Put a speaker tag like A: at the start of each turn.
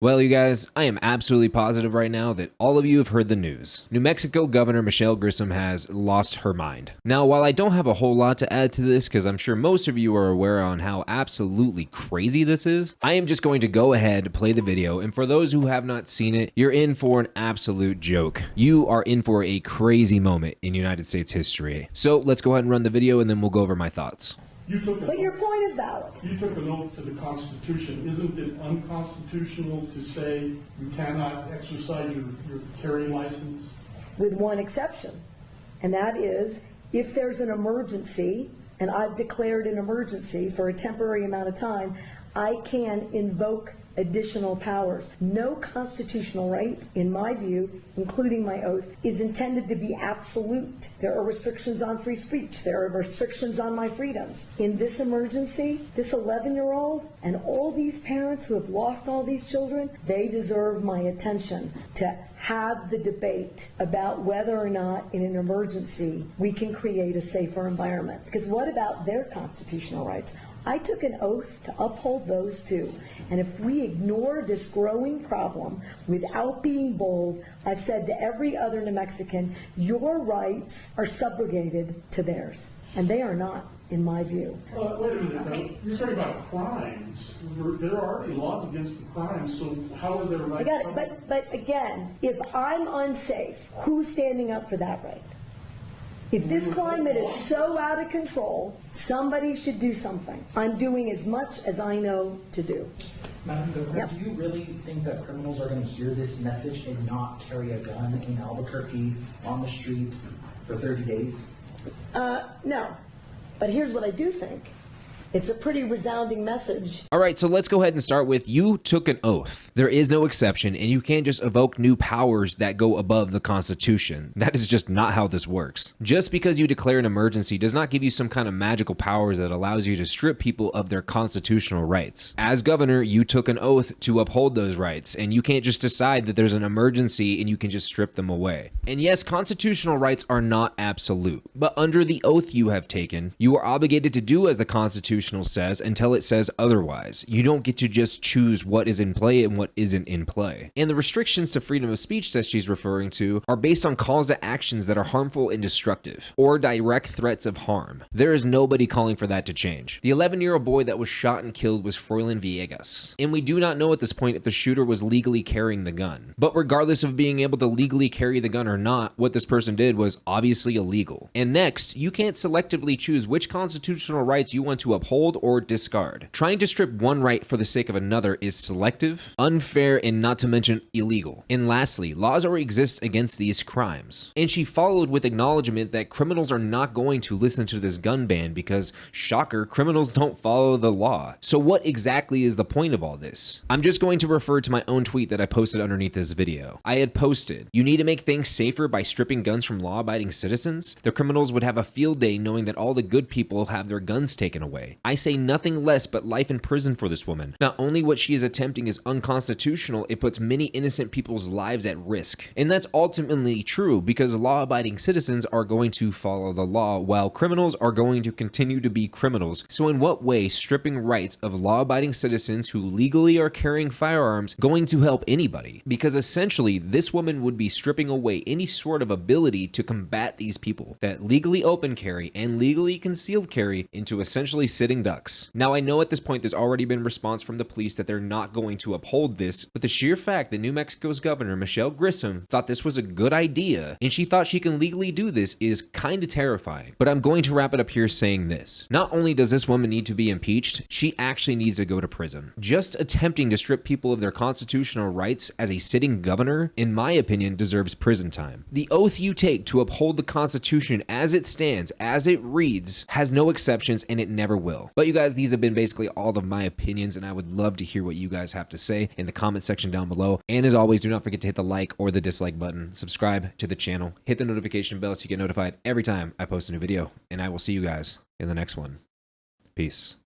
A: Well, you guys, I am absolutely positive right now that all of you have heard the news. New Mexico Governor Michelle Grisham has lost her mind. Now, while I don't have a whole lot to add to this, because I'm sure most of you are aware on how absolutely crazy this is, I am just going to go ahead, play the video, and for those who have not seen it, you're in for an absolute joke. You are in for a crazy moment in United States history. So let's go ahead and run the video, and then we'll go over my thoughts.
B: But your point is valid.
C: You took an oath to the Constitution. Isn't it unconstitutional to say you cannot exercise your carrying license?
B: With one exception, and that is if there's an emergency, and I've declared an emergency for a temporary amount of time, I can invoke additional powers. No constitutional right, in my view, including my oath, is intended to be absolute. There are restrictions on free speech. There are restrictions on my freedoms. In this emergency, this 11-year-old and all these parents who have lost all these children, they deserve my attention to have the debate about whether or not in an emergency we can create a safer environment. Because what about their constitutional rights? I took an oath to uphold those too. And if we ignore this growing problem without being bold, I've said to every other New Mexican, your rights are subrogated to theirs. And they are not, in my view.
C: Wait a minute. Okay. You're talking about crimes. There are already laws against the crimes, so how are their rights?
B: I got it. But again, if I'm unsafe, who's standing up for that right? If this climate is so out of control, somebody should do something. I'm doing as much as I know to do.
D: Madam Governor, do you really think that criminals are going to hear this message and not carry a gun in Albuquerque on the streets for 30 days?
B: No. But here's what I do think. It's a pretty resounding message.
A: All right, so let's go ahead and start with you took an oath. There is no exception, and you can't just evoke new powers that go above the Constitution. That is just not how this works. Just because you declare an emergency does not give you some kind of magical powers that allows you to strip people of their constitutional rights. As governor, you took an oath to uphold those rights, and you can't just decide that there's an emergency and you can just strip them away. And yes, constitutional rights are not absolute, but under the oath you have taken, you are obligated to do as the Constitution says until it says otherwise. You don't get to just choose what is in play and what isn't in play. And the restrictions to freedom of speech that she's referring to are based on calls to actions that are harmful and destructive, or direct threats of harm. There is nobody calling for that to change. The 11-year-old boy that was shot and killed was Froylan Villegas, and we do not know at this point if the shooter was legally carrying the gun. But regardless of being able to legally carry the gun or not, what this person did was obviously illegal. And next, you can't selectively choose which constitutional rights you want to uphold or discard. Trying to strip one right for the sake of another is selective, unfair, and not to mention illegal. And lastly, laws already exist against these crimes. And she followed with acknowledgement that criminals are not going to listen to this gun ban because, shocker, criminals don't follow the law. So what exactly is the point of all this? I'm just going to refer to my own tweet that I posted underneath this video. I had posted, "You need to make things safer by stripping guns from law-abiding citizens? The criminals would have a field day knowing that all the good people have their guns taken away. I say nothing less but life in prison for this woman. Not only what she is attempting is unconstitutional, it puts many innocent people's lives at risk." And that's ultimately true because law-abiding citizens are going to follow the law while criminals are going to continue to be criminals. So in what way stripping rights of law-abiding citizens who legally are carrying firearms going to help anybody? Because essentially this woman would be stripping away any sort of ability to combat these people that legally open carry and legally concealed carry into essentially sitting ducks. Now I know at this point there's already been response from the police that they're not going to uphold this, but the sheer fact that New Mexico's governor Michelle Grisham thought this was a good idea and she thought she can legally do this is kinda terrifying. But I'm going to wrap it up here saying this. Not only does this woman need to be impeached, she actually needs to go to prison. Just attempting to strip people of their constitutional rights as a sitting governor, in my opinion, deserves prison time. The oath you take to uphold the Constitution as it stands, as it reads, has no exceptions and it never will. But you guys, these have been basically all of my opinions, and I would love to hear what you guys have to say in the comment section down below. And as always, do not forget to hit the like or the dislike button, subscribe to the channel, hit the notification bell so you get notified every time I post a new video, and I will see you guys in the next one. Peace.